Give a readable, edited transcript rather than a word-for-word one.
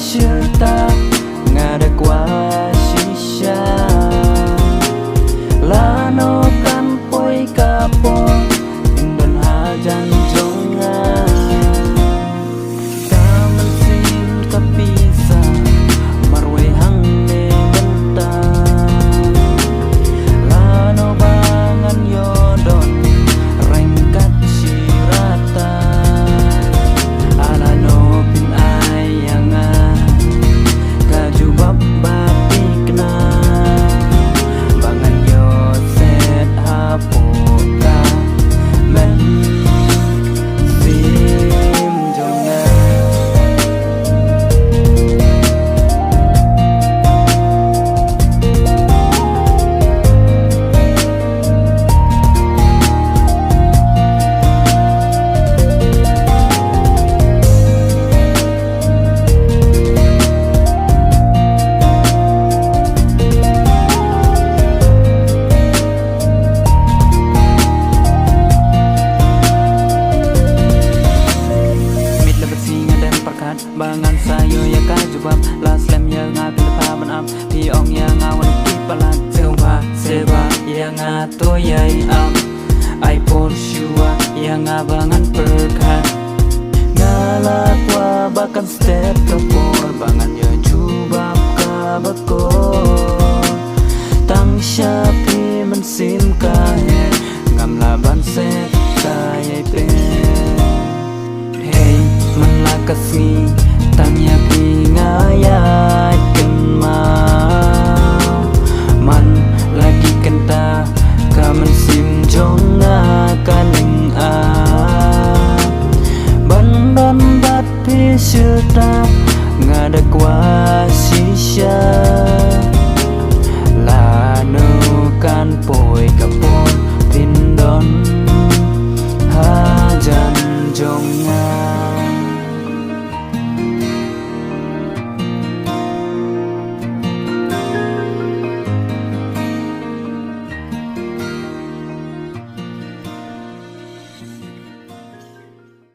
cerita ngada kuasisha lano kan poi kapo indon hajan jonga taman sim kapisa marwe hang ne benta lano bangan yodon rengkat sirata alano pin ayanga kajubab batikna bangan yo set hapuka men sim jonga bangan sayo ya kajubab las lem ya ngapil paman am piong ya ngawan kipalan sewa seba ya ngato yai am ai por shua ya ngabangan perkat ngalat wa bakan step kapor bangan ya jubab kabakor tang syapi mensim kahe ngam laban set kayai pen hey menlakasni tanya pingayat ken mau man lagi kenta kamen sim jonga kaling a bandon bat pisita ngada kuasisha lano kan poi kapon pindon hajan jonga